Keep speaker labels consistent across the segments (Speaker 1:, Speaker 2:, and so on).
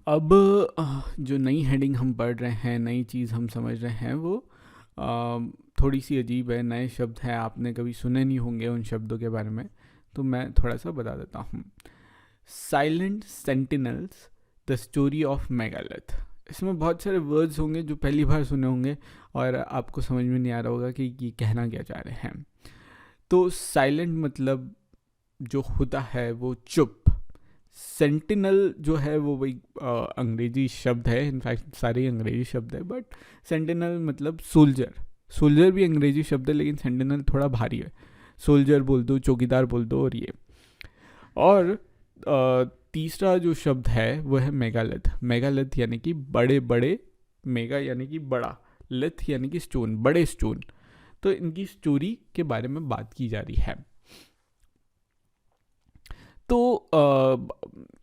Speaker 1: अब जो नई हेडिंग हम पढ़ रहे हैं, नई चीज़ हम समझ रहे हैं, वो थोड़ी सी अजीब है, नए शब्द हैं, आपने कभी सुने नहीं होंगे उन शब्दों के बारे में, तो मैं थोड़ा सा बता देता हूँ। Silent sentinels, the story of megalith. इसमें बहुत सारे वर्ड्स होंगे जो पहली बार सुने होंगे और आपको समझ में नहीं आ रहा होगा कि ये कहना क्या चाह रहे हैं। तो साइलेंट मतलब जो होता है वो चुप। सेंटिनल जो है वो वही अंग्रेजी शब्द है, इनफैक्ट सारे अंग्रेजी शब्द है, बट सेंटिनल मतलब सोल्जर। सोल्जर भी अंग्रेजी शब्द है, लेकिन सेंटिनल थोड़ा भारी है। सोल्जर बोल दो, चौकीदार बोल दो, और ये। और तीसरा जो शब्द है वो है मेगालिथ। मेगालिथ यानी कि बड़े बड़े, मेगा यानी कि बड़ा, लिथ यानी कि स्टोन, बड़े स्टोन। तो इनकी स्टोरी के बारे में बात की जा रही है। तो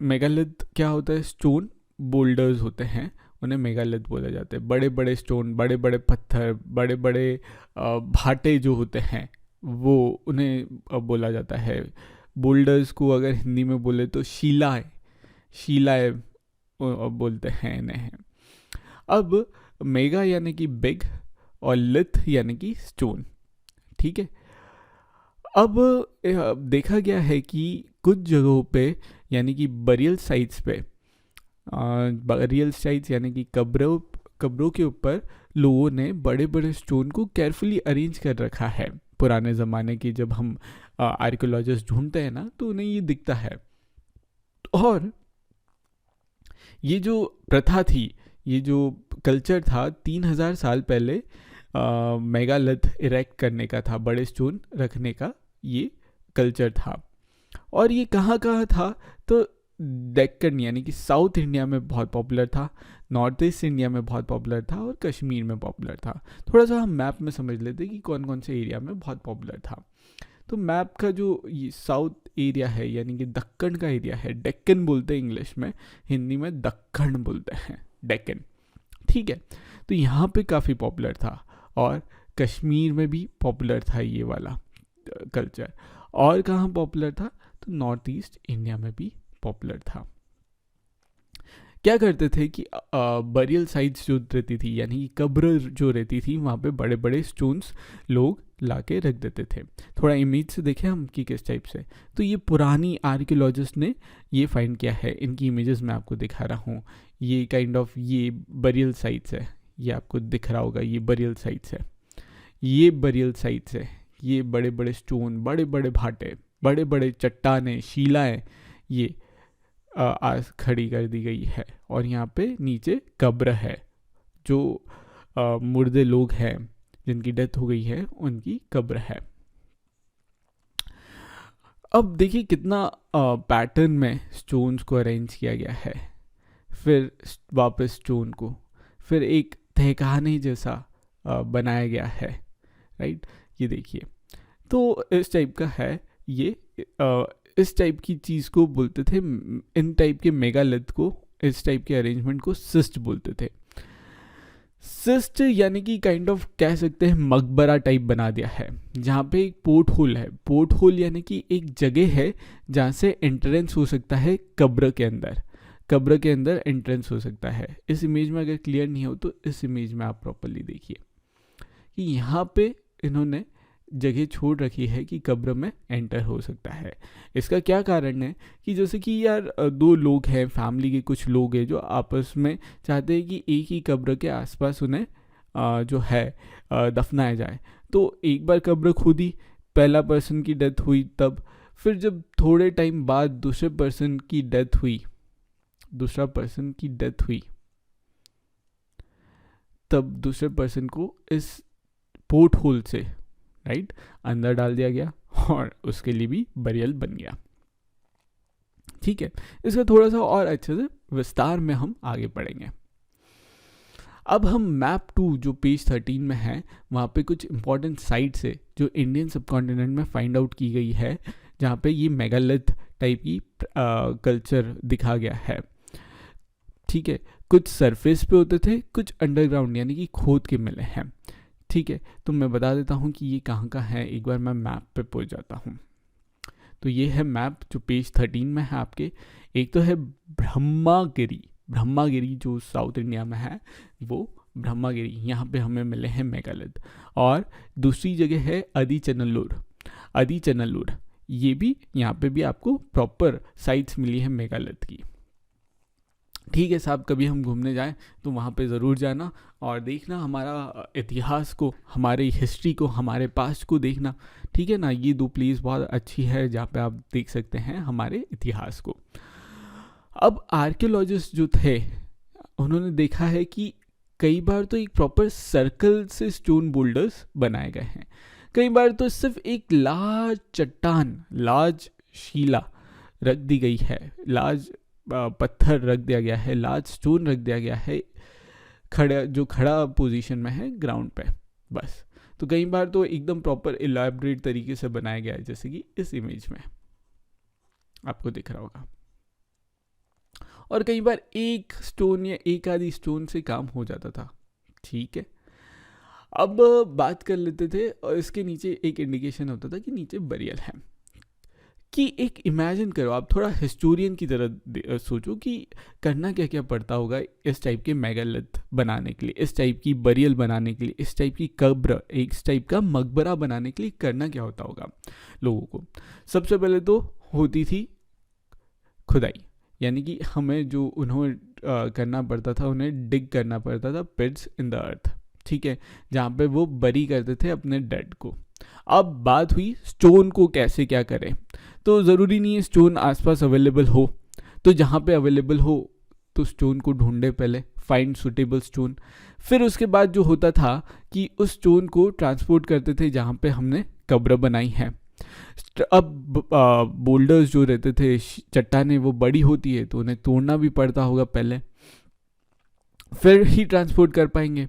Speaker 1: मेगालिथ क्या होता है? स्टोन बोल्डर्स होते हैं, उन्हें मेगालिथ बोला जाता है। बड़े बड़े स्टोन, बड़े बड़े पत्थर, बड़े बड़े भाटे जो होते हैं, वो उन्हें बोला जाता है। बोल्डर्स को अगर हिंदी में बोले तो शिलाएं, शिलाएं बोलते हैं इन्हें। अब मेगा यानी कि बिग और लिथ यानी कि स्टोन, ठीक है। अब देखा गया है कि कुछ जगहों पे, यानी कि बरियल साइट्स पे, बरियल साइट्स यानी कि कब्रों के ऊपर लोगों ने बड़े बड़े स्टोन को केयरफुली अरेंज कर रखा है। पुराने ज़माने की जब हम आर्कियोलॉजिस्ट ढूंढते हैं ना, तो उन्हें ये दिखता है। और ये जो प्रथा थी, ये जो कल्चर था, 3000 साल पहले मेगालिथ इरेक्ट करने का था, बड़े स्टोन रखने का ये कल्चर था। और ये कहाँ कहाँ था? तो डेक्कन यानी कि साउथ इंडिया में बहुत पॉपुलर था, नॉर्थ ईस्ट इंडिया में बहुत पॉपुलर था, और कश्मीर में पॉपुलर था। थोड़ा सा हम मैप में समझ लेते कि कौन कौन से एरिया में बहुत पॉपुलर था। तो मैप का जो ये साउथ एरिया है, यानी कि दक्कन का एरिया है, डेक्कन बोलते हैं इंग्लिश में, हिंदी में दक्कन बोलते हैं, डेक्कन, ठीक है। तो यहाँ पे काफ़ी पॉपुलर था, और कश्मीर में भी पॉपुलर था ये वाला कल्चर। और कहाँ पॉपुलर था? तो नॉर्थ ईस्ट इंडिया में भी पॉपुलर था। क्या करते थे कि बरियल साइट्स जो रहती थी, यानी कि कब्र जो रहती थी, वहाँ पे बड़े बड़े स्टोन्स लोग ला के रख देते थे। थोड़ा इमेज से देखें हम कि किस टाइप से। तो ये पुरानी आर्कियोलॉजिस्ट ने ये फाइंड किया है, इनकी इमेजेस मैं आपको दिखा रहा हूँ। ये काइंड ऑफ ये बरियल साइट्स है, ये आपको दिख रहा होगा, ये बरियल साइट्स है, ये बरियल साइट्स है। ये बड़े बड़े स्टोन, बड़े बड़े भाटे, बड़े बड़े चट्टानें, शिलाएं, ये आज खड़ी कर दी गई है। और यहाँ पे नीचे कब्र है, जो मुर्दे लोग हैं जिनकी डेथ हो गई है, उनकी कब्र है। अब देखिए कितना पैटर्न में स्टोन्स को अरेंज किया गया है। फिर वापस स्टोन को फिर एक तहखाने जैसा बनाया गया है, राइट। ये देखिए, तो इस टाइप का है ये। इस टाइप की चीज़ को बोलते थे, इन टाइप के मेगालिथ को, इस टाइप के अरेंजमेंट को सिस्ट बोलते थे। सिस्ट यानी कि काइंड ऑफ कह सकते हैं मकबरा टाइप बना दिया है, जहाँ पे एक पोर्ट होल है। पोर्ट होल यानी कि एक जगह है जहाँ से एंट्रेंस हो सकता है कब्र के अंदर, कब्र के अंदर एंट्रेंस हो सकता है। इस इमेज में अगर क्लियर नहीं हो तो इस इमेज में आप प्रॉपरली देखिए कि यहाँ पे इन्होंने जगह छोड़ रखी है कि कब्र में एंटर हो सकता है। इसका क्या कारण है कि जैसे कि यार दो लोग हैं, फैमिली के कुछ लोग हैं, जो आपस में चाहते हैं कि एक ही कब्र के आसपास उन्हें जो है दफनाया जाए। तो एक बार कब्र खुदी, पहला पर्सन की डेथ हुई, तब फिर जब थोड़े टाइम बाद दूसरे पर्सन की डेथ हुई, दूसरा पर्सन की डेथ हुई, तब दूसरे पर्सन को इस पोर्ट होल से राइट अंदर डाल दिया गया, और उसके लिए भी बरियल बन गया, ठीक है। इसका थोड़ा सा और अच्छे से विस्तार में हम आगे पढ़ेंगे। अब हम मैप 2 जो पेज 13 में है, वहाँ पे कुछ इंपॉर्टेंट साइट्स है जो इंडियन सबकॉन्टिनेंट में फाइंड आउट की गई है, जहाँ पे ये मेगालिथ टाइप की कल्चर दिखा गया है, ठीक है। कुछ सरफेस पे होते थे, कुछ अंडरग्राउंड यानी कि खोद के मिले हैं, ठीक है। तो मैं बता देता हूँ कि ये कहाँ का है, एक बार मैं मैप पे पहुँच जाता हूँ। तो ये है मैप जो पेज 13 में है आपके। एक तो है ब्रह्मागिरी, ब्रह्मागिरी जो साउथ इंडिया में है, वो ब्रह्मागिरी, यहाँ पे हमें मिले हैं मेगालिथ। और दूसरी जगह है आदिचनल्लूर, ये भी, यहाँ पे भी आपको प्रॉपर साइट्स मिली है मेगालिथ की। ठीक है साहब, कभी हम घूमने जाएं तो वहाँ पे ज़रूर जाना और देखना हमारा इतिहास को, हमारी हिस्ट्री को, हमारे पास्ट को देखना, ठीक है ना। ये 2 प्लेस बहुत अच्छी है जहाँ पे आप देख सकते हैं हमारे इतिहास को। अब आर्कियोलॉजिस्ट जो थे उन्होंने देखा है कि कई बार तो एक प्रॉपर सर्कल से स्टोन बोल्डर्स बनाए गए हैं, कई बार तो सिर्फ एक लार्ज चट्टान, लार्ज शिला रख दी गई है, लार्ज पत्थर रख दिया गया है, लार्ज स्टोन रख दिया गया है, खड़ा पोजीशन में है ग्राउंड पे बस। तो कई बार तो एकदम प्रॉपर इलैबोरेट तरीके से बनाया गया है, जैसे कि इस इमेज में आपको दिख रहा होगा। और कई बार एक स्टोन या एक आधी स्टोन से काम हो जाता था, ठीक है। अब बात कर लेते थे, और इसके नीचे एक इंडिकेशन होता था कि नीचे बरियल है, कि एक इमेजिन करो, आप थोड़ा हिस्टोरियन की तरह सोचो कि करना क्या क्या पड़ता होगा इस टाइप के मेगालिथ बनाने के लिए, इस टाइप की बरियल बनाने के लिए, इस टाइप की कब्र, इस टाइप का मकबरा बनाने के लिए करना क्या होता होगा लोगों को। सबसे पहले तो होती थी खुदाई, यानी कि हमें जो उन्हें करना पड़ता था, उन्हें डिग करना पड़ता था पिट्स इन द अर्थ, ठीक है, जहाँ पे वो बरी करते थे अपने डेड को। अब बात हुई स्टोन को कैसे क्या करें, तो ज़रूरी नहीं है स्टोन आसपास अवेलेबल हो, तो जहाँ पे अवेलेबल हो तो स्टोन को ढूंढे पहले, फाइंड सुटेबल स्टोन। फिर उसके बाद जो होता था कि उस स्टोन को ट्रांसपोर्ट करते थे जहाँ पे हमने कब्र बनाई है। अब बोल्डर्स जो रहते थे, चट्टानें, वो बड़ी होती है तो उन्हें तोड़ना भी पड़ता होगा पहले, फिर ही ट्रांसपोर्ट कर पाएंगे।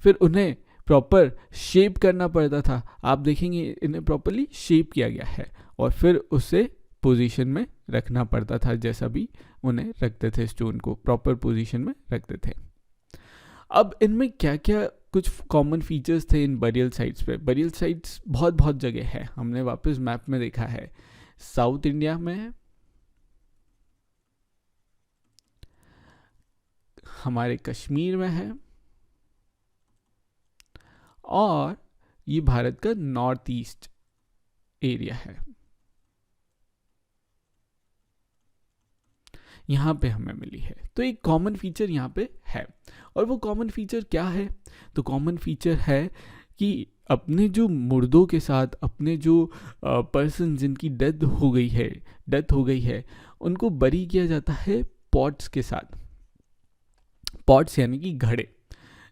Speaker 1: फिर उन्हें प्रॉपर शेप करना पड़ता था, आप देखेंगे इन्हें प्रॉपरली शेप किया गया है, और फिर उसे पोजीशन में रखना पड़ता था, जैसा भी उन्हें रखते थे, स्टोन को प्रॉपर पोजीशन में रखते थे। अब इनमें क्या क्या कुछ कॉमन फीचर्स थे इन बरियल साइट्स पे। बरियल साइट्स बहुत बहुत जगह है, हमने वापस मैप में देखा है, साउथ इंडिया में है, हमारे कश्मीर में है, और ये भारत का नॉर्थ ईस्ट एरिया है, यहाँ पे हमें मिली है। तो एक कॉमन फीचर यहाँ पे है, और वो कॉमन फीचर क्या है, तो कॉमन फीचर है कि अपने जो मुर्दों के साथ, अपने जो पर्सन जिनकी डेथ हो गई है, उनको बरी किया जाता है पॉट्स के साथ। पॉट्स यानी कि घड़े,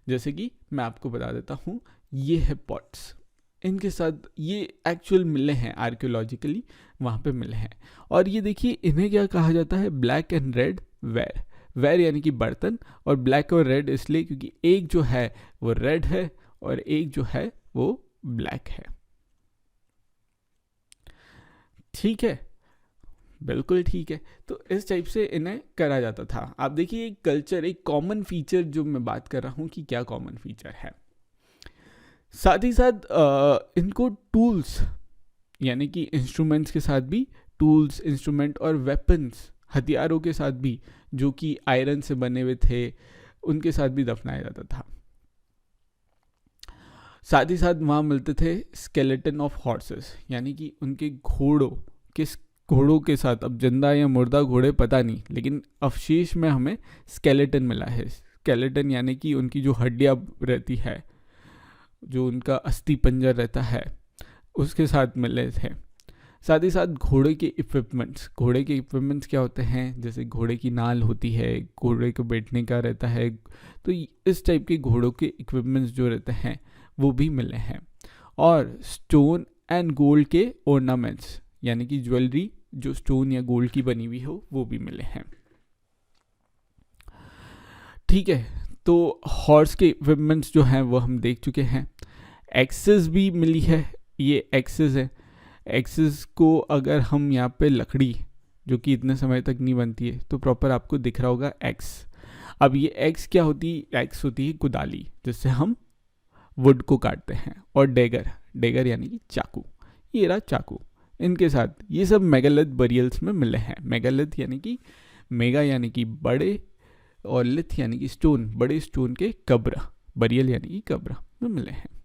Speaker 1: जैसे कि मैं आपको बता देता हूँ, ये है पॉट्स, इनके साथ ये एक्चुअल मिले हैं, आर्कियोलॉजिकली वहाँ पे मिले हैं। और ये देखिए, इन्हें क्या कहा जाता है, ब्लैक एंड रेड वेयर यानी कि बर्तन, और ब्लैक और रेड इसलिए क्योंकि एक जो है वो रेड है और एक जो है वो ब्लैक है, ठीक है, बिल्कुल ठीक है। तो इस टाइप से इन्हें करा जाता था। आप देखिए एक कल्चर, एक कॉमन फीचर जो मैं बात कर रहा हूँ कि क्या कॉमन फीचर है। साथ ही साथ इनको टूल्स यानी कि इंस्ट्रूमेंट्स के साथ भी, टूल्स, इंस्ट्रूमेंट और वेपन्स, हथियारों के साथ भी, जो कि आयरन से बने हुए थे, उनके साथ भी दफनाया जाता था। साथ ही साथ वहाँ मिलते थे स्केलेटन ऑफ हॉर्सेस, यानी कि उनके घोड़ों के साथ, अब जिंदा या मुर्दा घोड़े पता नहीं, लेकिन अवशेष में हमें स्केलेटन मिला है। स्केलेटन यानी कि उनकी जो हड्डियाँ रहती है, जो उनका अस्थि पंजर रहता है, उसके साथ मिले थे। साथ ही साथ घोड़े के इक्विपमेंट्स क्या होते हैं, जैसे घोड़े की नाल होती है, घोड़े को बैठने का रहता है, तो इस टाइप के घोड़ों के इक्विपमेंट्स जो रहते हैं वो भी मिले हैं। और स्टोन एंड गोल्ड के ऑर्नामेंट्स यानी कि ज्वेलरी जो स्टोन या गोल्ड की बनी हुई हो, वो भी मिले हैं, ठीक है। तो हॉर्स के इक्विपमेंट्स जो हैं वो हम देख चुके हैं। एक्सेस भी मिली है, ये एक्सेस है। एक्सेस को अगर हम यहाँ पे लकड़ी जो कि इतने समय तक नहीं बनती है, तो प्रॉपर आपको दिख रहा होगा एक्स। अब ये एक्स क्या होती है, एक्स होती है कुदाली, जिससे हम वुड को काटते हैं। और डेगर यानी कि चाकू, ये रहा चाकू। इनके साथ ये सब मेगालिथ बरियल्स में मिले हैं। मेगालिथ यानी कि मेगा यानी कि बड़े, और लिथ यानी कि स्टोन, बड़े स्टोन के कब्र, बरियल यानी कि कब्र में मिले हैं।